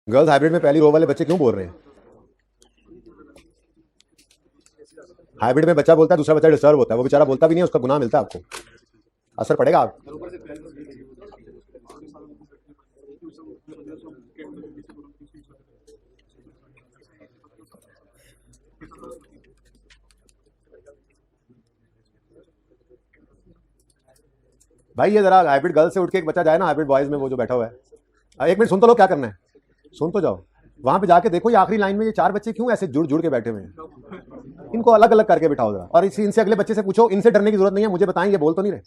Girls hybrid में पहली रो वाले बच्चे क्यों बोल रहे हैं? हाइब्रिड में बच्चा बोलता है, दूसरा बच्चा डिस्टर्ब होता है, वो बेचारा बोलता भी नहीं है, उसका गुनाह मिलता है, आपको असर पड़ेगा आप। भाई ये जरा हाइब्रिड गर्ल्स से उठ के एक बच्चा जाए ना हाइब्रिड बॉयज में, वो जो बैठा हुआ है, 1 मिनट सुन तो लो, क्या करना है सुन तो जाओ। वहां पे जाके देखो ये आखिरी लाइन में ये 4 बच्चे क्यों ऐसे जुड़ जुड़ के बैठे हुए हैं, इनको अलग अलग करके बिठाओ जरा, और इनसे अगले बच्चे से पूछो, इनसे डरने की जरूरत नहीं है, मुझे बताएं ये बोल तो नहीं रहे,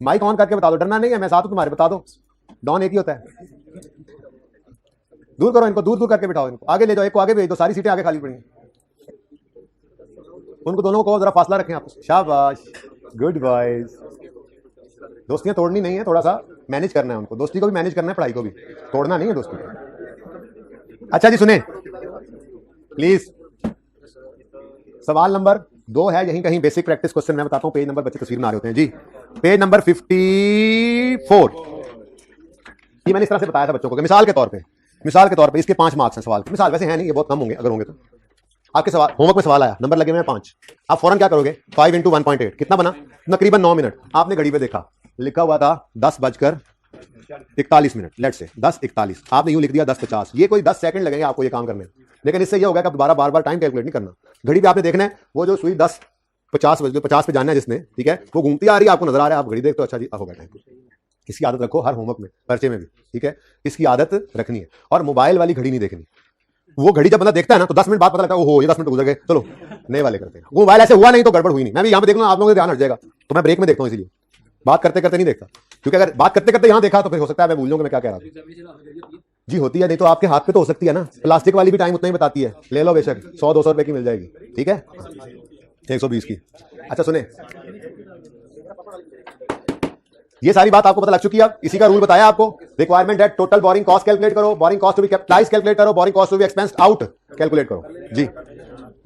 माइक ऑन करके बता दो, डरना नहीं है, मैं साथ हूं तुम्हारे, बता दो, डॉन एक ही होता है। दूर करो इनको, दूर दूर करके बिठाओ, इनको आगे ले जाओ, एक को आगे भेज दो, सारी सीटें आगे खाली पड़ी हैं, उनको दोनों को जरा फासला रखें आप। शाबाश, गुड बॉयज। दोस्तियां तोड़नी नहीं है, थोड़ा सा मैनेज करना है उनको, दोस्ती को भी मैनेज करना है, पढ़ाई को भी, तोड़ना नहीं है दोस्ती को। अच्छा जी सुने प्लीज, सवाल नंबर 2 है यहीं कहीं, बेसिक प्रैक्टिस क्वेश्चन, मैं बताता हूं, पेज नंबर बच्चे तस्वीर में आ रहे होते हैं जी, पेज नंबर 54। ये मैंने इस तरह से बताया था बच्चों को कि मिसाल के तौर पे इसके 5 मार्क्स हैं सवाल, मिसाल वैसे है नहीं, ये बहुत कम होंगे, अगर होंगे तो। आपके सवाल होमवर्क में सवाल आया, नंबर लगे हुए हैं 5, आप फौरन क्या करोगे, 5 × 1.8 कितना बना, तकरीबन 9 मिनट। आपने घड़ी पे देखा, लिखा हुआ था 10:41, लेट से 10:41, आपने यूं लिख दिया 10:50, ये कोई 10 सेकंड लगेंगे आपको ये काम करने में, लेकिन इससे ये होगा कि आप दोबारा बार बार टाइम कैलकुलेट नहीं करना, घड़ी पे आपने देखना है, वो जो सुई 10:50 पे जाना है जिसने, ठीक है, वो घूमती आ रही है, आपको नजर आ रहा है, आप घड़ी देखते हो, अच्छा जी हो गया टाइम। इसकी आदत रखो हर होमवर्क में, पर्चे में भी, ठीक है, इसकी आदत रखनी है। और मोबाइल वाली घड़ी नहीं देखनी, वो घड़ी जब बंदा देखता है ना तो 10 मिनट बाद पता लगता है ओहो ये 10 मिनट गुजर गए, चलो नए वाले करते हैं। वो मोबाइल ऐसे हुआ नहीं तो गड़बड़ हुई नहीं, मैं भी यहाँ पे देख लूँ, आप लोगों का ध्यान हट जाएगा, तो मैं ब्रेक में देखता हूँ, इसीलिए बात करते करते नहीं देखता, क्योंकि अगर बात करते करते यहाँ देखा तो फिर हो सकता है मैं भूल जाऊंगा मैं क्या कह रहा था। जी होती है, नहीं तो आपके हाथ पे तो हो सकती है ना, प्लास्टिक वाली भी टाइम उतना ही बताती है, ले लो बेशक 100-200 रुपए की मिल जाएगी, ठीक है, 120 की। अच्छा सुने, ये सारी बात आपको पता लग चुकी है, अब इसी का रूल बताया आपको, रिक्वायरमेंट है टोटल बोरिंग कॉस्ट कैलकुलेट करो, boring cost to be capitalize calculate करो, boring cost to be expensed out calculate करो जी।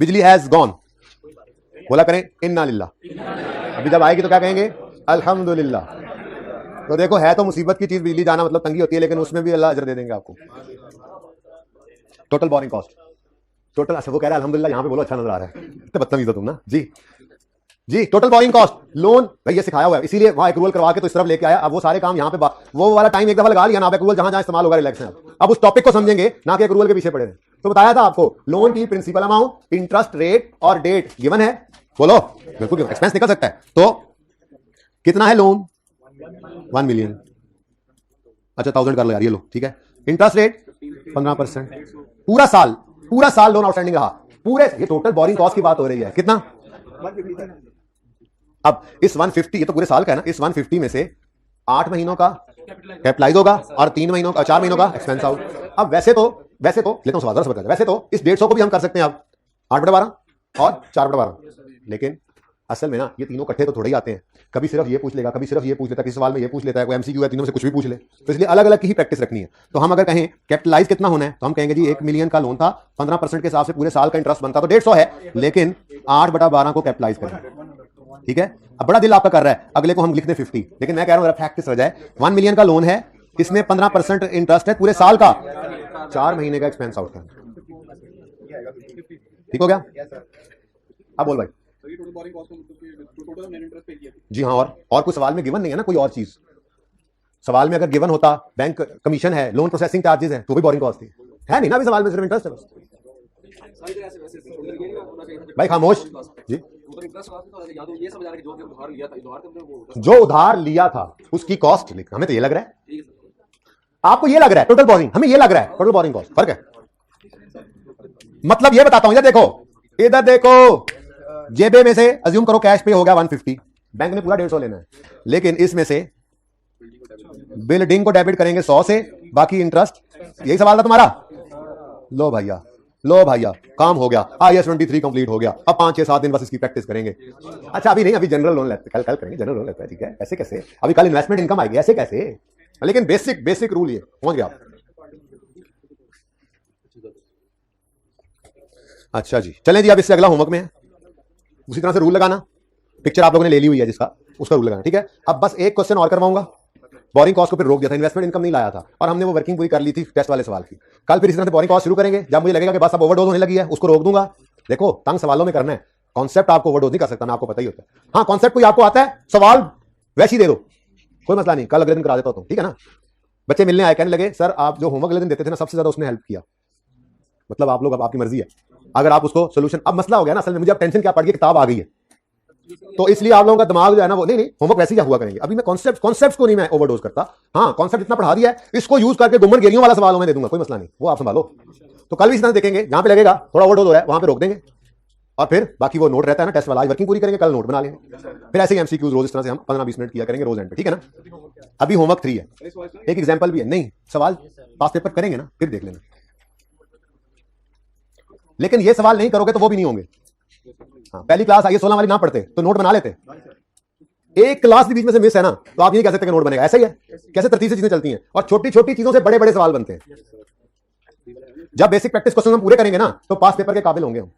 बिजली हैज गॉन, बोला करें इन्ना लिल्लाह, अभी जब आएगी तो क्या कहेंगे, अल्हम्दुलिल्लाह। तो देखो है तो मुसीबत की चीज बिजली जाना, मतलब तंगी होती है, लेकिन उसमें भी अल्लाह अजर दे देंगे आपको। टोटल बोरिंग कॉस्ट, टोटल, अच्छा वो कह रहा है अल्हम्दुलिल्लाह, यहां पे बोलो अच्छा नजर आ रहा है, तो बदतमीज हो तुम ना जी। जी टोटल बोरिंग कॉस्ट, लोन भाई ये सिखाया हुआ है, इसीलिए वहां एक्रूवल करवा के तो इस तरफ लेके आया, अब वो सारे काम यहाँ पे वो वाला टाइम एक दफा लगा लिया ना, अब एक्रूवल जहां जहां इस्तेमाल होगा रिलैक्स है, अब उस टॉपिक को समझेंगे ना कि एक्रूवल के पीछे पड़े हैं। तो बताया था आपको, लोन की प्रिंसिपल अमाउंट, इंटरेस्ट रेट और डेट गिवन है, बोलो बिल्कुल एक्सपेंस निकल सकता है, तो कितना है लोन, 1 मिलियन, अच्छा 1000 कर लो यार, ये लो ठीक है, इंटरेस्ट रेट 15%, पूरा साल लोन आउटस्टैंडिंग रहा, पूरे, ये टोटल बोरिंग कॉस्ट की बात हो रही है, कितना, अब इस 150, ये तो पूरे साल का है ना, इस 150 में से 8 महीनों का कैपिटलाइज होगा और 3 महीनों का, 4 महीनों का एक्सपेंस आउट। अब वैसे तो लेता हूं सवाल जरा, वैसे तो इस 150 को भी हम कर सकते हैं अब 8/12 और 4/12, लेकिन असल में ना ये तीनों इकट्ठे तो थोड़े ही आते हैं, कभी सिर्फ ये पूछ लेगा, कभी सिर्फ ये पूछ लेता है, किसी सवाल में ये पूछ लेता है, कोई एमसीक्यू है, तीनों से कुछ भी पूछ ले, तो इसलिए अलग अलग की ही प्रैक्टिस रखनी है। तो हम अगर कहें कैपिटलाइज कितना होना है, तो हम कहेंगे जी 1 मिलियन का लोन था, 15% के हिसाब से पूरे साल का इंटरेस्ट बनता तो 150 है, लेकिन 8/12 को कैपिटलाइज करें, ठीक है। अब बड़ा दिल आपका कर रहा है अगले को हम लिख दें 50, लेकिन मैं कह रहा हूं प्रैक्टिस हो जाए, 1 मिलियन का लोन है, इसमें 15% इंटरेस्ट है पूरे साल का, 4 महीने का एक्सपेंस आउट करना, ठीक हो गया। अब बोल भाई जी हाँ, और कोई सवाल में गिवन नहीं है ना, कोई और चीज, सवाल में अगर गिवन होता बैंक कमीशन है, लोन प्रोसेसिंग चार्जेस है, तो भी बोरिंग कॉस्ट थी, है नहीं ना, अभी सवाल में सिर्फ इंटरेस्ट है बस। भाई खामोश जी, जो उधार लिया था उसकी कॉस्ट लिख, हमें तो ये लग रहा है, आपको ये लग रहा है टोटल बोरिंग, हमें ये लग रहा है टोटल बोरिंग कॉस्ट, फर्क है। मतलब ये बताता हूं, इधर देखो, जेबे में से अज्यूम करो कैश पे हो गया 150, बैंक ने पूरा 150 लेना है, लेकिन इसमें से बिल्डिंग को डेबिट करेंगे 100 से, बाकी इंटरेस्ट, यही सवाल था तुम्हारा, लो भैया काम हो गया, IAS 23 कंप्लीट हो गया, अब 5-6-7 दिन बस इसकी प्रैक्टिस करेंगे। अच्छा अभी नहीं, अभी जनरल लोन लेते, कल करेंगे जनरल लोन लेते हैं, ठीक है, ऐसे कैसे, अभी कल इन्वेस्टमेंट इनकम आएगी, ऐसे कैसे, लेकिन बेसिक रूल ये पहुंच गया। अच्छा जी चलें जी, अब इससे अगला होमवर्क में है, उसी तरह से रूल लगाना, पिक्चर आप लोगों ने ले ली हुई है जिसका, उसका रूल लगाना, ठीक है। अब बस एक क्वेश्चन और करवाऊंगा, बोरिंग कॉस्ट को फिर रोक दिया था, इन्वेस्टमेंट इनकम नहीं लाया था, और हमने वो वर्किंग पूरी कर ली थी टेस्ट वाले सवाल की। कल फिर इस तरह से बोरिंग कॉस्ट शुरू करेंगे, जब मुझे लगेगा कि बस अब ओवरडोज होने लगी है, उसको रोक दूंगा। देखो तंग सवालों में करना है, कॉन्सेप्ट आपको ओवरडोज नहीं कर सकता, ना आपको पता ही होता है। हाँ कॉन्सेप्ट कोई आपको आता है, सवाल वैसे ही दे दो, कोई मसला नहीं, कल अगले दिन करा देता हूं, ठीक है ना। बच्चे मिलने आए, कहने लगे सर आप जो होमवर्क अगले दिन देते थे ना, सबसे ज्यादा उसने हेल्प किया। मतलब आप लोग, अब आपकी मर्जी है, अगर आप उसको सोल्यूशन, अब मसला हो गया ना असल में, मुझे अब टेंशन क्या पड़ गई, किताब आ गई है, तो इसलिए आप लोगों का दिमाग जो है ना वो नहीं होमवर्क वैसे ही हुआ करेंगे। अभी मैं कॉन्सेप्ट को नहीं मैं ओवरडोज करता। हाँ कॉन्सेप्ट इतना पढ़ा दिया है, इसको यूज करके गुम्मन गेरियों वाला सवाल मैं दे दूंगा, कोई मसला नहीं, वो आप संभालो। तो कल भी इस तरह देखेंगे, जहां पे लगेगा थोड़ा ओवरडोज हो रहा है वहां पे रोक देंगे, और फिर बाकी वो नोट रहता है ना टेस्ट वाला, आज वर्किंग पूरी करेंगे, कल नोट बना लेंगे, फिर ऐसे ही एमसीक्यूज रोज इस तरह से हम 15-20 मिनट किया करेंगे रोज एंड पे, ठीक है ना। अभी होमवर्क 3 है, एक एग्जाम्पल भी है, नहीं सवाल पास पेपर करेंगे ना, फिर देख लेना। लेकिन ये सवाल नहीं करोगे तो वो भी नहीं होंगे। हाँ, पहली क्लास आइए 16 वाली ना पढ़ते तो नोट बना लेते, एक क्लास भी बीच में से मिस है ना, तो आप नहीं कह सकते कि नोट बनेगा। ऐसा ही है, कैसे तरतीब से चीजें चलती हैं, और छोटी छोटी चीजों से बड़े बड़े सवाल बनते हैं। जब बेसिक प्रैक्टिस क्वेश्चन हम पूरे करेंगे ना, तो पास पेपर के काबिल होंगे हम।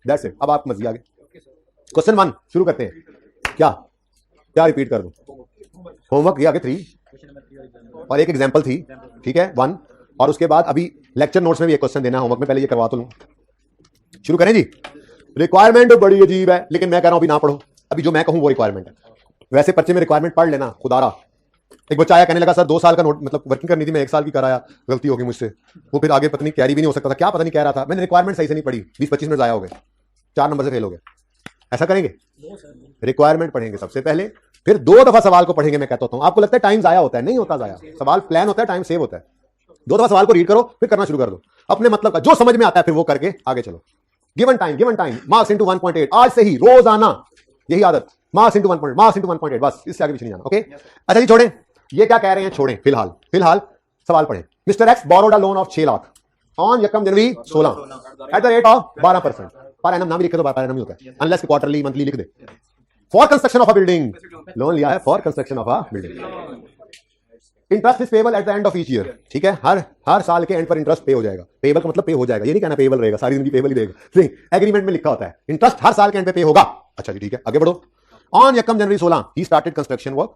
That's it. अब आप मर्जी आगे। क्वेश्चन 1 शुरू करते हैं। क्या क्या रिपीट कर दूं? होमवर्क ये आगे 3 और एक एग्जाम्पल थी, ठीक है 1, और उसके बाद अभी लेक्चर नोट्स में भी एक क्वेश्चन देना है होमवर्क में, पहले ये करवा तो लूं। शुरू करें जी। रिक्वायरमेंट बड़ी अजीब है, लेकिन मैं कह रहा हूं अभी ना पढ़ो, अभी जो मैं कहूं वो रिक्वायरमेंट है। वैसे पर्चे में रिक्वायरमेंट पढ़ लेना खुदारा। एक बच्चा आया कहने लगा सर 2 साल का नोट मतलब वर्किंग करनी थी, मैं 1 साल की कराया, गलती हो गई मुझसे। वो फिर आगे पता नहीं कैरी भी नहीं हो सकता था, क्या पता नहीं कह रहा था, मैंने रिक्वायरमेंट सही से नहीं पढ़ी, 20-25 मिनट आया हो गए, 4 नंबर से फेल हो गए। ऐसा करेंगे? रिक्वायरमेंट पढ़ेंगे सबसे पहले, फिर 2 दफा सवाल को पढ़ेंगे। मैं कहता हूं आपको लगता है टाइम जाया होता है, नहीं होता जाया, सवाल प्लान होता है, टाइम सेव होता है। 2 दफा सवाल को रीड करो, फिर करना शुरू कर दो, अपने मतलब का जो समझ में आता है फिर वो करके आगे चलो। गिवन टाइम मार्क्स इनटू 1.8, आज से ही रोजाना यही आदत, मार्क्स इनटू 1.8, बस इससे आगे पीछे नहीं जाना। ओके अच्छा जी, छोड़ें ये क्या कह रहे हैं, छोड़ें फिलहाल सवाल पढ़ें। Mister x borrowed a loan of 6 lakh on यकम January 16 at the rate of 12%। Per annum नाम भी लिखे तो पर एनम ही होता है, अनलेस क्वार्टरली मंथली लिख दे। For construction of a building, loan लिया है for construction of a building. Interest is payable at the end of each year, ठीक है, हर साल के एंड पर इंटरेस्ट पे हो जाएगा। पेबल का मतलब पे हो जाएगा, ये नहीं कहना पेबल रहेगा सारी जिंदगी पेबल ही रहेगा, नहीं, एग्रीमेंट में लिखा होता है इंटरेस्ट हर साल के एंड पे होगा। अच्छा जी ठीक है, आगे बढ़ो। ऑन यकम January 16 he started construction work,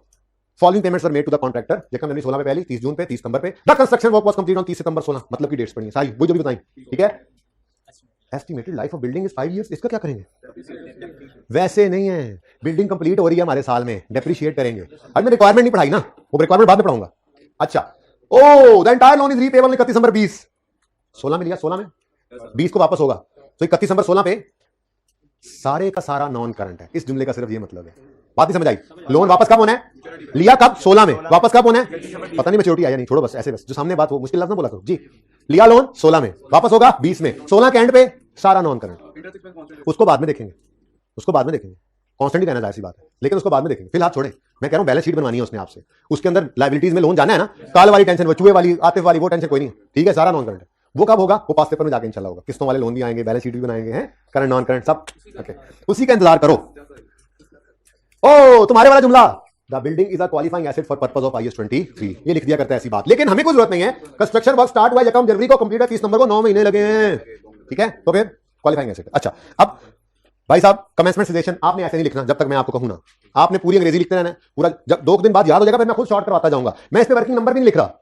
following payments were made to the contractor. यकम जनवरी 16 पे पहली, 30 जून पे, 30 सितंबर पे। The construction work was complete on 30 सितंबर 16, मतलब की डेट्स पढ़नी है सारी, वो जो भी बताई, ठीक है। Estimated life of building is 5 years, इसका क्या करेंगे? वैसे नहीं है, बिल्डिंग कंप्लीट हो रही है हमारे साल में, डेप्रिशिएट करेंगे। अब मैं रिक्वायरमेंट नहीं पढ़ाई ना, वो रिक्वायरमेंट बाद में पढ़ाऊंगा। अच्छा, oh the entire loan is repayable 31 December 20, 16 में लिया, 16 में 20 को वापस होगा, तो 31 दिसंबर 16 पे सारे का सारा नॉन करंट है। इस जुमले का सिर्फ ये मतलब है, बात नहीं समझ आई? लोन वापस कब होना है? लिया कब? 16 में, वापस कब होना है? पता नहीं, मेच्योरिटी आया नहीं, छोड़ो बस ऐसे, बस जो सामने बात हो मुश्किल लफ्ज़ ना बोला करो जी। लिया लोन 16 में, वापस होगा 20 में, 16 के एंड पे सारा नॉन करंट, उसको बाद में देखेंगे, कांस्टेंट ही रहना जायज़ सी बात है, लेकिन उसको बाद में देखेंगे। फिलहाल छोड़े, मैं कह रहा हूं बैलेंस शीट बनवानी है उसने आपसे, उसके अंदर लायबिलिटीज में लोन जाना है ना, काल वाली टेंशन, वो चूहे वाली, आतिफ वाली, वो टेंशन कोई नहीं है, ठीक है, सारा नॉन करंट है। वो कब होगा? वो पास पेपर में जाके इंशाल्लाह होगा, किस्तों वाले लोन भी आएंगे, बैलेंस शीट भी बनाएंगे, हैं करंट नॉन करंट सब, ओके, उसी का इंतजार करो। ओ तुम्हारे वाला जुमला, the building is a qualifying asset for purpose of IS 23, ये लिख दिया करता है ऐसी बात, लेकिन हमें कोई जरूरत नहीं है। कंस्ट्रक्शन वर्क स्टार्ट हुआ यकम जनवरी को, कंप्लीट है 30 नंबर को, 9 महीने लगे हैं, ठीक है, तो फिर क्वालिफाइंग एसेट। अच्छा अब भाई साहब कमेंसमेंट सेशन आपने ऐसे नहीं लिखना जब तक मैं आपको कहूं ना, आपने पूरी अंग्रेजी लिखते रहना, पूरा, जब 2 दिन बाद याद हो जाएगा फिर मैं खुद शॉर्ट करवाता जाऊंगा। मैं इस पे वर्किंग नंबर भी नहीं लिख रहा,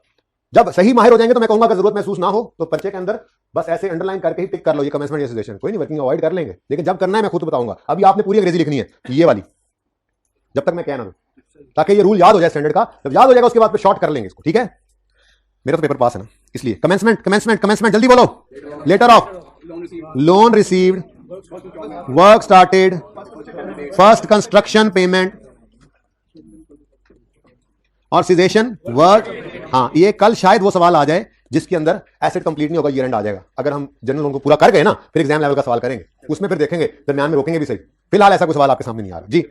जब सही माहिर हो जाएंगे तो मैं कहूंगा अगर जरूरत महसूस ना हो तो पर्चे के अंदर बस ऐसे अंडरलाइन करके ही टिक कर लो ये कमेंसमेंट सेशन, कोई नहीं, वर्किंग अवॉइड कर लेंगे, लेकिन जब करना है मैं खुद बताऊंगा। अभी आपने पूरी अंग्रेजी लिखनी है ये वाली, जब तक मैं कहना दूं, ताकि ये रूल याद हो जाए स्टैंडर्ड का, जब याद हो जाएगा उसके बाद पे शॉर्ट कर लेंगे इसको, ठीक है। मेरा तो पेपर पास है ना, इसलिए कमेंसमेंट जल्दी बोलो। Letter of loan received, work started, first construction payment और सीजेशन वर्क। हाँ, ये कल शायद वो सवाल आ जाए जिसके अंदर एसेट कंप्लीट नहीं होगा, ईयर एंड आ जाएगा। अगर हम जनरल लोन को पूरा कर गए ना, फिर एग्जाम लेवल का सवाल करेंगे, उसमें फिर देखेंगे, दरमियान में रोकेंगे भी सही। फिलहाल ऐसा कोई सवाल आपके सामने नहीं आ रहा जी,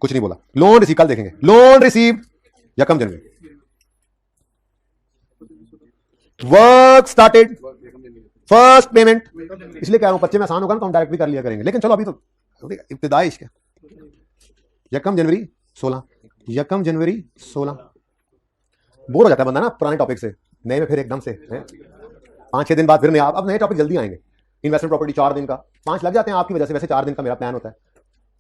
कुछ नहीं बोला। लोन रिसीव कल देखेंगे, लोन रिसीव यकम जनवरी, वर्क स्टार्टेड, फर्स्ट पेमेंट, इसलिए कह रहा हूं बच्चे में आसान होगा ना तो हम डायरेक्ट भी कर लिया करेंगे, लेकिन चलो अभी तो इब्तिदाई इश्क है। यकम जनवरी 16, यकम जनवरी 16, बोर हो जाता है बंदा ना पुराने टॉपिक से, नए में फिर एकदम से 5-6 दिन बाद फिर नए, अब नए टॉपिक जल्दी आएंगे। इन्वेस्टमेंट प्रॉपर्टी 4 दिन का, 5 लग जाते हैं आपकी वजह से, वैसे 4 दिन का मेरा प्लान होता है।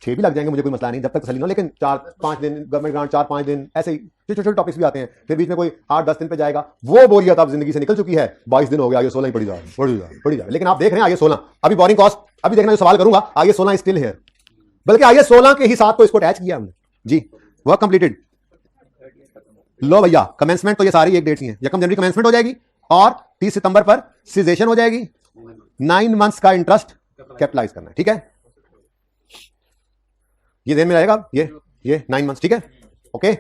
6 भी लग जाएंगे, मुझे कोई मसला नहीं, जब तक तसल्ली ना, लेकिन 4-5 दिन गवर्नमेंट ग्रांट, 4-5 दिन ऐसे ही छोटे छोटे टॉपिक्स भी आते हैं, फिर बीच में कोई 8-10 दिन पे जाएगा, वो बोरियत अब जिंदगी से निकल चुकी है। 22 दिन हो गया, आगे 16 ही पड़ी जा रही है। लेकिन आप देख रहे हैं आगे 16, अभी बोरिंग कॉस्ट, अभी देखना जो सवाल करूंगा, आगे 16 स्टिल है, बल्कि आगे 16 के ही साथ तो इसको अटैच किया हमने जी। Work completed. लो भैया, कमेंसमेंट तो ये सारी एक डेट ही है, यकम जनवरी कमेंसमेंट हो जाएगी और 30 सितंबर पर सीजेशन हो जाएगी। 9 मंथ्स का इंटरेस्ट कैपिटलाइज करना है, ठीक है, ये देन में रहेगा, ये 9 मंथ्स, ठीक है, ओके।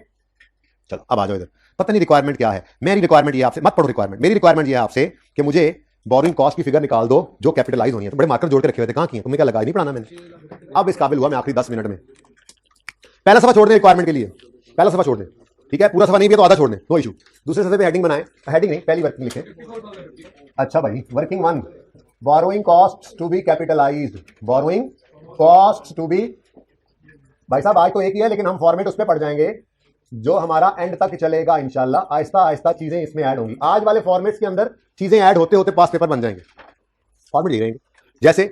चलो अब आ जाओ इधर। पता नहीं रिक्वायरमेंट क्या है, मेरी रिक्वायरमेंट ये आपसे, मत पढ़ो रिक्वायरमेंट, मेरी रिक्वायरमेंट ये है आपसे कि मुझे बोरिंग कॉस्ट की फिगर निकाल दो जो कैपिटलाइज होनी है। तो बड़े मार्कर जोड़ के रखे हुए थे, कहां किए तुमने, क्या लगा नहीं पढ़ाना मैंने। अब इस काबिल हुआ मैं आखिरी 10 मिनट में, पहला सफा छोड़ दें रिक्वायरमेंट के लिए, पहला सफा छोड़ दें, ठीक है, पूरा सफा नहीं भी तो आधा छोड़ दें, नो इशू। दूसरे सफे पे हेडिंग बनाए, हेडिंग नहीं पहली वर्किंग लिखे। अच्छा भाई, working 1, borrowing cost to be capitalized, borrowing cost to be, भाई साहब आज तो एक ही है लेकिन हम फॉर्मेट उस पर पढ़ जाएंगे जो हमारा एंड तक चलेगा इंशाल्लाह, आहिस्ता आहिस्ता चीजें इसमें ऐड होंगी। आज वाले फॉर्मेट्स के अंदर चीजें ऐड होते होते पास पेपर बन जाएंगे, फॉर्मेट ही रहेंगे। जैसे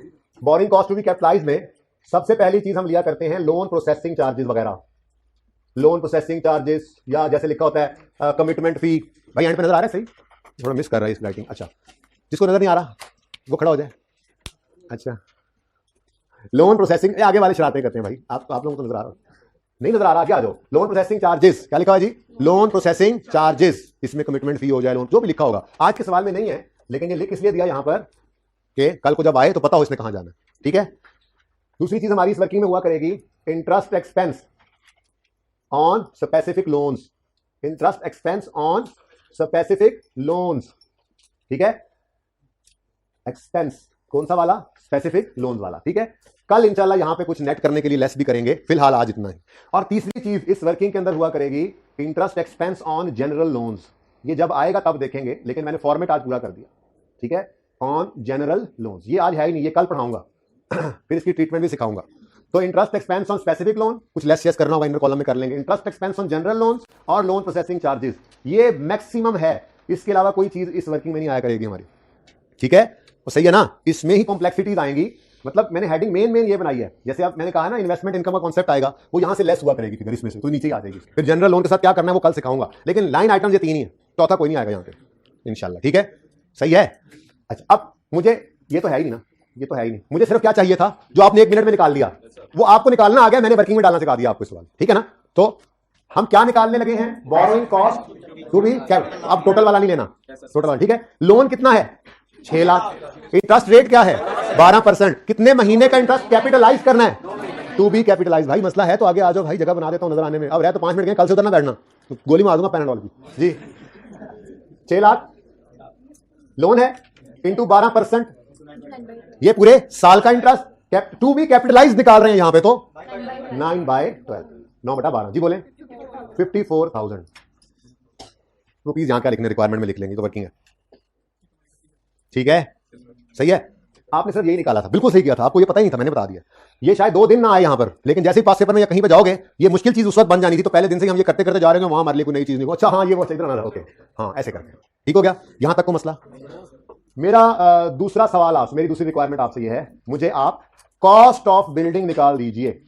boring cost to be capitalized में सबसे पहली चीज हम लिया करते हैं लोन प्रोसेसिंग चार्जेस वगैरह, लोन प्रोसेसिंग चार्जेस, या जैसे लिखा होता है कमिटमेंट फी। भाई एंड पे नजर आ रहा है, सही थोड़ा मिस कर रहा है इस राइटिंग। अच्छा, जिसको नजर नहीं आ रहा वो खड़ा हो जाए। अच्छा, लोन प्रोसेसिंग, आगे वाले शरारतें करते हैं भाई, आप लोगों को नजर आ रहा नहीं, नजर आ रहा, क्या जो लोन प्रोसेसिंग चार्जेस, क्या लिखा हुआ जी, लोन प्रोसेसिंग चार्जेस, इसमें कमिटमेंट फी हो जाए, लोन जो भी लिखा होगा। आज के सवाल में नहीं है लेकिन ये लिख इसलिए दिया यहां पर कि कल को जब आए तो पता हो इसने कहां जाना, ठीक है। दूसरी चीज हमारी इस वर्किंग में हुआ करेगी interest expense on specific loans, interest expense on specific loans, ठीक है, एक्सपेंस कौन सा वाला, स्पेसिफिक लोन्स वाला, ठीक है। कल इंशाल्लाह यहां पे कुछ नेट करने के लिए लेस भी करेंगे, फिलहाल आज इतना ही। और तीसरी चीज इस वर्किंग के अंदर हुआ करेगी interest expense on general loans, ये जब आएगा तब देखेंगे, लेकिन मैंने फॉर्मेट आज पूरा कर दिया, ठीक है, ऑन जनरल लोन्स। ये आज है ही नहीं, ये कल पढ़ाऊंगा फिर इसकी ट्रीटमेंट भी सिखाऊंगा। तो interest expense on specific loan, कुछ लेस शेस करना होगा इनर कॉलम में कर लेंगे, interest expense on general loans और लोन प्रोसेसिंग चार्जेस, ये मैक्सिमम है, इसके अलावा कोई चीज इस वर्किंग में नहीं आया करेगी हमारी, ठीक है। तो सही है ना, इसमें ही कॉम्प्लेक्सिटीज आएंगी। मतलब मैंने हेडिंग मेन ये बनाई है, जैसे आप मैंने कहा ना इन्वेस्टमेंट इनकम का कॉन्सेप्ट आएगा, वो यहां से लेस हुआ करेगी फिगर इसमें से, तो नीचे ही आ जाएगी। फिर जनरल लोन के साथ क्या करना है वो कल सिखाऊंगा, लेकिन लाइन आइटम ये 3 ही है, चौथा कोई नहीं आएगा यहाँ पे इंशाल्लाह, ठीक है, सही है। अच्छा, अब मुझे ये तो है ही नहीं ना, ये तो है ही नहीं, मुझे सिर्फ क्या चाहिए था जो आपने 1 मिनट में निकाल लिया, वो आपको निकालना आ गया, मैंने वर्किंग में डालना सिखा दिया आपको सवाल, ठीक है ना। तो हम क्या निकालने लगे हैं, बोरोइंग कॉस्ट टू बी, अब टोटल वाला नहीं लेना, टोटल वाला, ठीक है। लोन कितना है, 6 लाख, इंटरेस्ट रेट क्या है 12%, कितने महीने का इंटरेस्ट कैपिटलाइज करना है, टू बी कैपिटलाइज। भाई मसला है तो आगे आ जाओ भाई, जगह बना देता हूं नजर आने में, अब रह तो 5 मिनट गए, कल से उधर ना बैठना, तो गोली मार दूंगा पैनाडोल की जी। 6 लाख लोन है इंटू 12%, ये पूरे साल का इंटरेस्ट, टू बी कैपिटलाइज निकाल रहे हैं यहां पे, तो 9/12, 9/12 जी बोले 54,000 रुपीज। यहां क्या लिखने रिक्वायरमेंट में लिख लेंगे तो वर्किंग है, ठीक है, सही है। आपने सिर्फ यही निकाला था, बिल्कुल सही किया था, आपको ये पता ही नहीं था, मैंने बता दिया। ये शायद 2 दिन ना आए यहां पर, लेकिन जैसे ही पास पेपर में या कहीं पे जाओगे, ये मुश्किल चीज उस वक्त बन जानी थी, तो पहले दिन से ही हम ये करते करते जा रहे हैं, वहां हमारे लिए कोई नई चीज नहीं हो। अच्छा हाँ, ये वो सही तरह ना, ओके हाँ, ऐसे करके ठीक हो गया, यहां तक को मसला। मेरा दूसरा सवाल आपसे, मेरी दूसरी रिक्वायरमेंट आपसे ये है, मुझे आप कॉस्ट ऑफ बिल्डिंग निकाल दीजिए।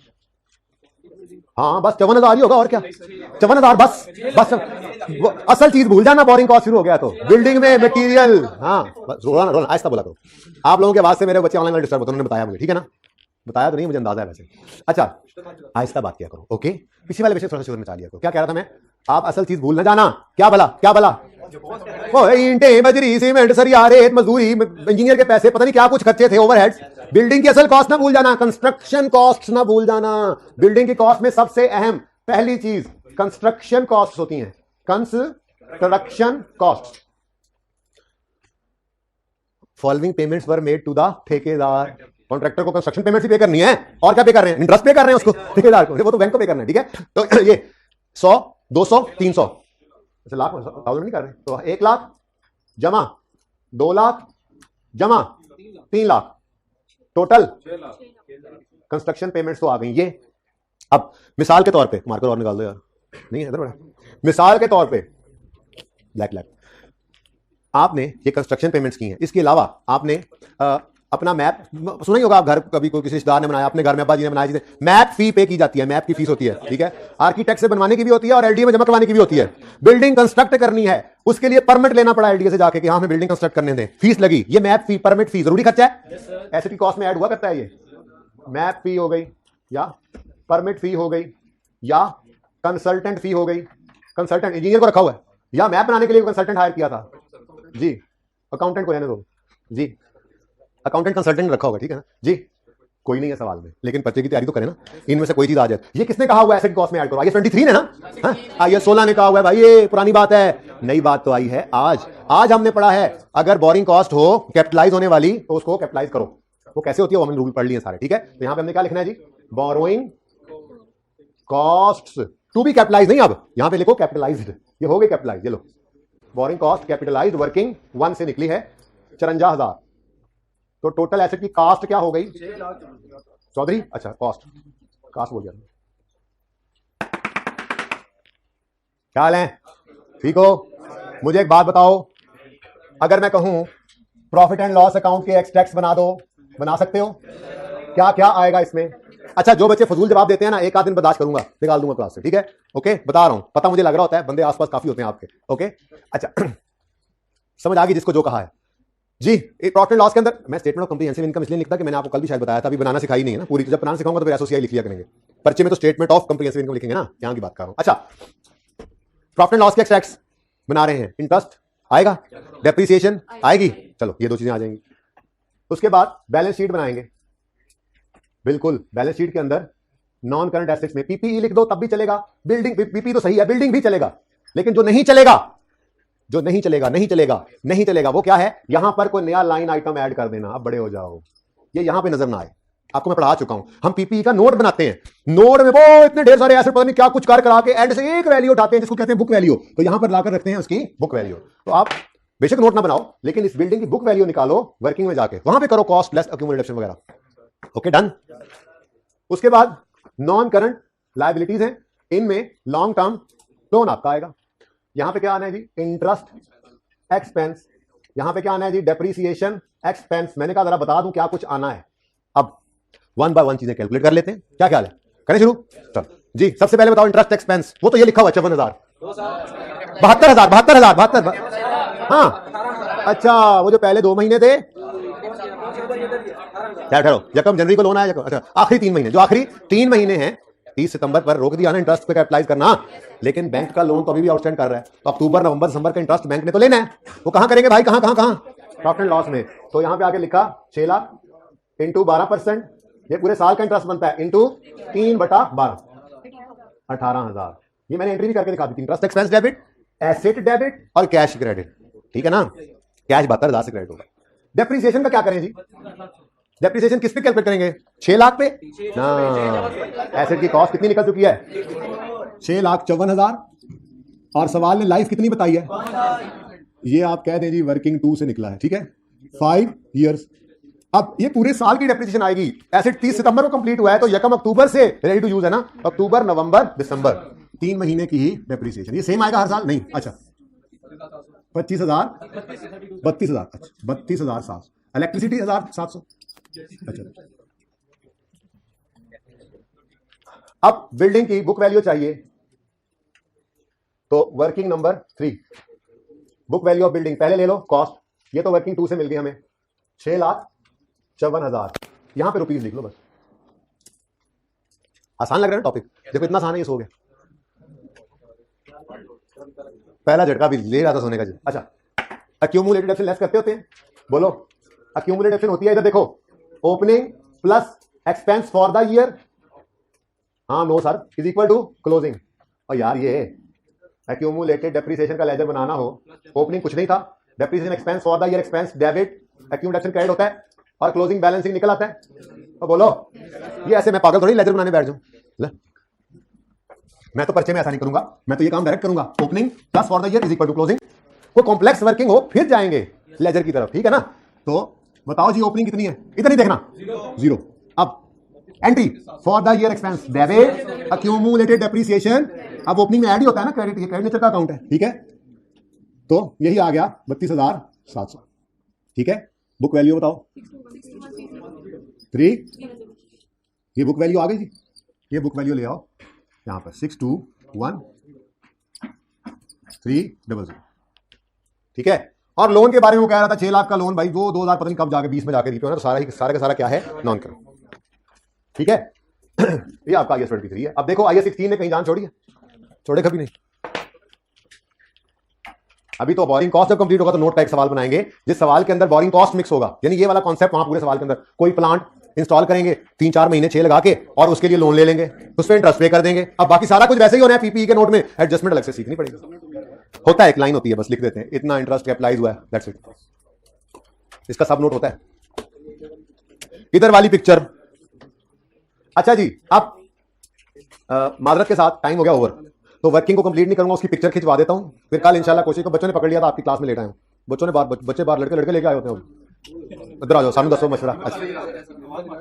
हाँ बस 54,000 ही होगा, और क्या 54,000, बस असल चीज भूल जाना, बोरिंग कॉस्ट शुरू हो गया तो बिल्डिंग में मटेरियल। हाँ रोना आहिस्ता बोला करो, आप लोगों के आवाज से मेरे बच्चे ऑनलाइन डिस्टर्ब होते हैं, उन्होंने बताया मुझे, ठीक है ना, बताया तो नहीं, मुझे अंदाजा है वैसे। अच्छा आहिस्ता बात किया करो, ओके, पिछले वाले विषय थोड़ा सा मचा लिया करो। क्या कह रहा था मैं, आप असल चीज भूल ना जाना, क्या भला ईंटें बजरी सीमेंट सरिया रेत मजदूरी इंजीनियर के पैसे, पता नहीं क्या कुछ खर्चे थे, ओवरहेड्स, बिल्डिंग की असल कॉस्ट ना भूल जाना, कंस्ट्रक्शन कॉस्ट ना भूल जाना। बिल्डिंग की कॉस्ट में सबसे अहम पहली चीज कंस्ट्रक्शन कॉस्ट होती हैं, construction cost. Following payments were made to the ठेकेदार, कॉन्ट्रैक्टर को कंस्ट्रक्शन पेमेंट ही पे करनी है, और क्या पे कर रहे हैं, इंटरेस्ट पे कर रहे हैं उसको, ठेकेदार को, वो तो बैंक को पे करना है, ठीक है। तो ये 100 200 300 लाख नहीं कर रहे, तो 1 लाख जमा 2 लाख जमा 3 लाख, टोटल कंस्ट्रक्शन पेमेंट्स तो आ गई ये। अब मिसाल के तौर पे, मार्कर और निकाल दो यार, नहीं है इधर बड़ा, मिसाल के तौर पे ब्लैक आपने ये कंस्ट्रक्शन पेमेंट्स की हैं, इसके अलावा आपने अपना मैप सुना ही होगा आप, घर कभी कोई किसी रिश्तेदार ने बनाया, अपने घर में अब्बा जी ने बनाया, चीजें मैप फी पे की जाती है, मैप की फीस होती है, ठीक है। आर्किटेक्ट से बनवाने की भी होती है और एलडीए में जमा करवाने की भी होती है। बिल्डिंग कंस्ट्रक्ट करनी है, उसके लिए परमिट लेना पड़ा एलडीए से जाके कि हाँ हमें बिल्डिंग कंस्ट्रक्ट करने दें, फीस लगी, ये मैप फी परमिट फी जरूरी खर्चा है, एसटी कॉस्ट में ऐड हुआ करता है। ये मैप फी हो गई या परमिट फी हो गई या कंसल्टेंट फी हो गई, कंसल्टेंट इंजीनियर को रखा हुआ है या मैप बनाने के लिए कंसल्टेंट हायर किया था जी, अकाउंटेंट को रहने दो जी, अकाउंटेंट कंसल्टेंट रखा होगा, ठीक है ना जी, कोई नहीं है सवाल में, लेकिन बच्चे की तैयारी तो करें ना, इनमें से कोई चीज आ जाए। ये किसने कहा हुआ है एसेट कॉस्ट में ऐड करो, आईएएस 23 ने ना, आईएएस 16 ने कहा हुआ है भाई, ये पुरानी बात है, नई बात तो आई है आज हमने पढ़ा है अगर बोरिंग कॉस्ट हो कैपिटलाइज होने वाली तो उसको कैपिटलाइज करो। वो कैसे होती है वो हमने रूल पढ़ लिए सारे, ठीक है। तो यहां पे हमने क्या लिखना है जी, borrowing costs to be capitalize, नहीं अब यहां पे लिखो कैपिटलाइज्ड, ये हो गई कैपिटलाइज, ये लो बोरिंग कॉस्ट कैपिटलाइज्ड वर्किंग 1 से निकली है 54,000, तो टोटल एसेट की कास्ट क्या हो गई चौधरी, अच्छा कास्ट बोल गया, क्या हाल है, ठीक हो। मुझे एक बात बताओ, अगर मैं कहूं प्रॉफिट एंड लॉस अकाउंट के एक्सट्रैक्ट्स बना दो, बना सकते हो, क्या क्या आएगा इसमें। अच्छा जो बच्चे फजूल जवाब देते हैं ना, एक आध दिन बर्दाश्त करूंगा, निकाल दूंगा क्लास से, ठीक है, ओके, बता रहा हूं, पता मुझे लग रहा होता है, बंदे आसपास काफी होते हैं आपके, ओके। अच्छा समझ आ गई जिसको जो कहा है जी। प्रॉफिट एंड लॉस के अंदर मैं स्टेटमेंट ऑफ कॉम्प्रिहेंसिव इनकम इसलिए लिखता कि मैंने आपको कल भी शायद बताया था, अभी बनाना सिखाई नहीं है ना पूरी, तो जब बनाना सिखाऊंगा तो फिर एसोसिएट लिख लिया करेंगे, पर्चे में तो स्टेटमेंट ऑफ कॉम्प्रिहेंसिव इनकम लिखेंगे ना, यहां की बात कर रहा हूं। अच्छा प्रॉफिट एंड लॉस के एक्सट्रैक्ट्स बना रहे हैं, इंटरेस्ट आएगा, डेप्रिसिएशन आएगी, चलो ये दो चीजें आ जाएंगी। उसके बाद बैलेंस शीट बनाएंगे, बिल्कुल बैलेंस शीट के अंदर नॉन करंट एसेट्स में पीपीई लिख दो तब भी चलेगा, बिल्डिंग पीपी तो सही है, बिल्डिंग भी चलेगा, लेकिन जो नहीं चलेगा वो क्या है, यहां पर कोई नया लाइन आइटम ऐड कर देना, अब बड़े हो जाओ, ये यहां पे नजर ना आए, आपको मैं पढ़ा चुका हूं। हम पीपीई का नोट बनाते हैं, नोट में वो इतने ढेर सारे एसेट पता नहीं क्या कुछ कर करा के एंड से एक वैल्यू उठाते हैं जिसको कहते हैं बुक वैल्यू, तो यहां पर लाकर रखते हैं उसकी बुक वैल्यू। तो आप बेशक नोट ना बनाओ, लेकिन इस बिल्डिंग की बुक वैल्यू निकालो, वर्किंग में जाके वहां पे करो कॉस्ट लेस एक्यूमुलेशन वगैरह, ओके डन। उसके बाद नॉन करंट लायबिलिटीज हैं, इनमें लॉन्ग टर्म लोन आपका आएगा, यहां पे क्या आना है जी, इंटरेस्ट एक्सपेंस, यहां पे क्या आना है जी, डेप्रीसिएशन एक्सपेंस। मैंने कहा जरा बता दूं क्या कुछ आना है, अब 1 बाय 1 चीजें कैलकुलेट कर लेते हैं, क्या ख्याल है, करें शुरू, चलो जी। सबसे पहले बताओ इंटरेस्ट एक्सपेंस, वो तो ये लिखा हुआ 54,000 72,000 हाँ, अच्छा वो जो पहले 2 महीने थे, क्या ठहरो, यकम जनवरी को लोन आया, अच्छा आखिरी 3 महीने, जो आखिरी 3 महीने हैं 30 सितंबर पर रोक दिया ना इंटरेस्ट पे कैपिटलाइज करना, लेकिन बैंक का लोन तो अभी भी आउटस्टैंड कर रहा है, तो अक्टूबर नवंबर दिसंबर का इंटरेस्ट बैंक ने तो लेना है, वो कहां करेंगे भाई, कहां प्रॉफिट एंड लॉस में। तो यहां पे आके लिखा 6 लाख इंटू 12%, ये पूरे साल का इंटरेस्ट बनता है, इंटू 3/12 18,000। ये मैंने एंट्री भी करके दिखा दी थी, interest expense debit, asset debit और कैश क्रेडिट, ठीक है ना, कैश 72,000 से क्रेडिट होगा। डेप्रिसिएशन का क्या करें जी, डेप्रिसिएशन किस पे कैलकुलेट करेंगे, 6 लाख पे ना, एसेट की कॉस्ट कितनी निकल चुकी है 6,54,000, और सवाल ने लाइफ कितनी बताई है, ये आप कह दें जी वर्किंग 2 से निकला है, ठीक है 5 इयर्स। अब ये पूरे साल की डेप्रिसिएशन आएगी, एसेट 30 सितंबर को कंप्लीट हुआ है तो यकम अक्टूबर से रेडी टू यूज है ना, अक्टूबर नवंबर दिसंबर 3 महीने की ही डेप्रिसिएशन, ये सेम आएगा हर साल नहीं, अच्छा 25,000 32,000, अच्छा 32,700, इलेक्ट्रिसिटी 1,700, अच्छा। अब बिल्डिंग की बुक वैल्यू चाहिए, तो working number 3 book value of building पहले ले लो, कॉस्ट ये तो वर्किंग 2 से मिल गई हमें 6,54,000, यहां पे रुपीज लिख लो बस, आसान लग रहा है ना टॉपिक, देखो इतना आसान है, ये सो गया, पहला झटका भी ले रहा था सोने का जी। अच्छा एक्यूमुलेटेड एफिन लेस करते होते हैं, बोलो एक्यूमुलेटेड एफिन होती है, इधर देखो opening plus expense for the year, हाँ no sir, is equal to closing. और यार ये एक्यूमुलेटेड डेप्रिसिएशन का लेजर बनाना हो, ओपनिंग कुछ नहीं था, depreciation expense for the year expense debit, accumulation credit होता है और क्लोजिंग बैलेंसिंग निकल आता है, तो बोलो ये ऐसे मैं पागल थोड़ी लेजर बनाने बैठ जाऊं, मैं तो पर्चे में ऐसा नहीं करूंगा, मैं तो ये काम डायरेक्ट करूंगा, opening plus for the year is equal to closing, कोई कॉम्प्लेक्स वर्किंग हो फिर जाएंगे लेजर की तरफ, ठीक है ना। तो बताओ जी ओपनिंग कितनी है, इधर नहीं देखना, 0। अब entry for the year expense debit accumulated depreciation, अब ओपनिंग में ऐड ही होता है ना क्रेडिट, ये क्रेडिट नेचर का अकाउंट है, ठीक है, तो यही आ गया 32,700, ठीक है। बुक वैल्यू बताओ 3, ये बुक वैल्यू आ गई जी, ये बुक वैल्यू ले आओ यहाँ पर 621300, ठीक है। और लोन के बारे में वो कह रहा था 6 लाख का लोन, भाई वो 2000 पता नहीं कब जाके 20 में जाके रिपे होना, तो सारा का सारा क्या है, नॉन करो, ठीक है। ये आपका IAS 23 है। अब देखो IAS 16 ने कहीं जान छोड़ी है? छोड़े कभी नहीं। अभी तो बोरिंग कॉस्ट जब कंप्लीट होगा तो नोट का एक सवाल बनाएंगे जिस सवाल के अंदर बोरिंग कॉस्ट मिक्स होगा, यानी ये वाला कॉन्सेप्ट वहां पूरे सवाल के अंदर, कोई प्लांट इंस्टॉल करेंगे 3-4 महीने 6 लगा के और उसके लिए लोन ले लेंगे, उस पर इंटरेस्ट पे कर देंगे। अब बाकी सारा कुछ वैसे ही होना है, पीपीई के नोट में एडजस्टमेंट अलग से सीखनी पड़ेगी। होता है एक लाइन होती है, बस लिख देते हैं इतना इंटरेस्ट कैपिटलाइज हुआ है, दैट्स इट। इसका सब नोट होता है। इधर वाली पिक्चर, अच्छा जी, अब माजरत के साथ टाइम हो गया ओवर, तो वर्किंग को कंप्लीट नहीं करूंगा, उसकी पिक्चर खिंचवा देता हूं, फिर कल इंशाल्लाह कोशिश को बच्चों ने पकड़ लिया था आपकी क्लास में लेट आए हूं, बच्चों ने बच्चे बाहर लड़के लेके आए होते हैं, इधर आ जाओ, सामने दसो मशवरा। अच्छा,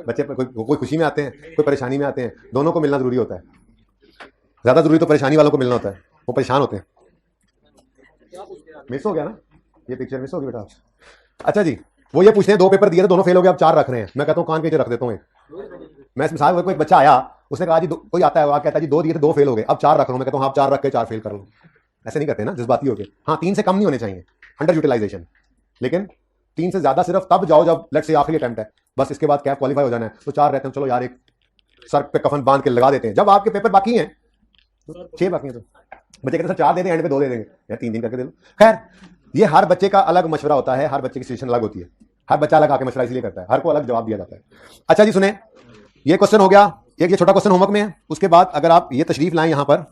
बच्चे कोई खुशी में आते हैं, कोई परेशानी में आते हैं, दोनों को मिलना जरूरी होता है। ज्यादा जरूरी तो परेशानी वालों को मिलना होता है, वो परेशान होते हैं। मिस हो गया ना, ये पिक्चर मिस हो गई बेटा। अच्छा जी, वो ये पूछते हैं 2 पेपर दिए थे, दोनों फेल हो गए, अब 4 रख रहे हैं। मैं कहता हूँ कान के नीचे रख देता हूँ। मैं मिसाल कोई बच्चा आया, उसने कहा जी कोई आता है, कहता है जी 2 दिए थे 2 फेल हो गए, अब 4 रख रहा हूँ। मैं कहता हूँ आप 4 रख के 4 फेल कर लो। ऐसे नहीं करते ना, जज्बाती हो गए। हाँ, 3 से कम नहीं होने चाहिए, अंडर यूटिलाइजेशन, लेकिन 3 से ज्यादा सिर्फ तब जाओ जब लेट्स से आखिरी अटेम्प्ट है, बस इसके बाद कैप क्वालिफाई हो जाना है, तो 4 रहते हैं, चलो यार एक सर पे कफन बांध के लगा देते हैं। जब आपके पेपर बाकी हैं, 6 बाकी हैं, तो बच्चे कहते हैं 4 दे दें, एंड पे 2 दे देंगे, या 3 दिन करके दे लो। खैर, ये हर बच्चे का अलग मशवरा होता है, हर बच्चे की सिचुएशन अलग होती है, हर बच्चा अलग आके मशवरा इसलिए करता है, हर को अलग जवाब दिया जाता है। अच्छा जी सुने, ये क्वेश्चन हो गया, एक ये छोटा क्वेश्चन होमवर्क में है। उसके बाद अगर आप ये तशरीफ लाएं यहाँ पर,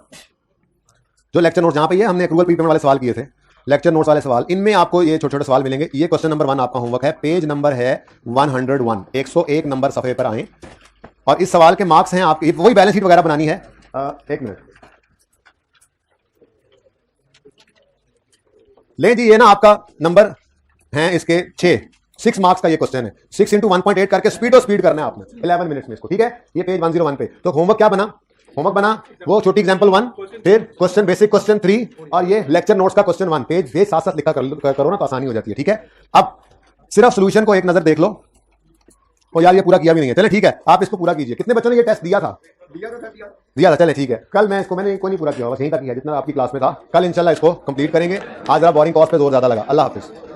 जो लेक्चर नोट जहाँ पे ये हमने गूगल प्रीपेमेंट वाले सवाल किए थे, लेक्चर नोट्स वाले सवाल, इनमें आपको ये छोटे छोटे सवाल मिलेंगे। ये क्वेश्चन नंबर 1 आपका होमवर्क है, पेज नंबर है 101, 101 नंबर सफे पर आए, और इस सवाल के मार्क्स हैं आपके, वही बैलेंस शीट वगैरह बनानी है। 1 मिनट ले जी, ये ना आपका नंबर है इसके 6 मार्क्स का ये क्वेश्चन है, 6 × 1.8 करके स्पीड करना है आपने 11 मिनट्स में इसको, ठीक है। ये पेज 101 पे। तो होमवर्क क्या बना, होमवर्क बना वो छोटी एग्जांपल 1, फिर क्वेश्चन बेसिक क्वेश्चन 3, और ये लेक्चर नोट्स का क्वेश्चन 1। पेज साथ साथ लिखा करो ना, तो आसानी हो जाती है, ठीक है। अब सिर्फ सोल्यूशन को एक नजर देख लो। और यार ये पूरा किया भी नहीं है, चले ठीक है, आप इसको पूरा कीजिए। कितने बच्चों ने ये टेस्ट दिया था? दिया था, चले ठीक है। कल मैं इसको, मैंने कोई नहीं पूरा किया, बस यहीं तक किया जितना आपकी क्लास में था। कल इंशाल्लाह इसको कंप्लीट करेंगे। आज जरा बोरिंग कॉस्ट पे जोर ज्यादा लगा। अल्लाह हाफिज।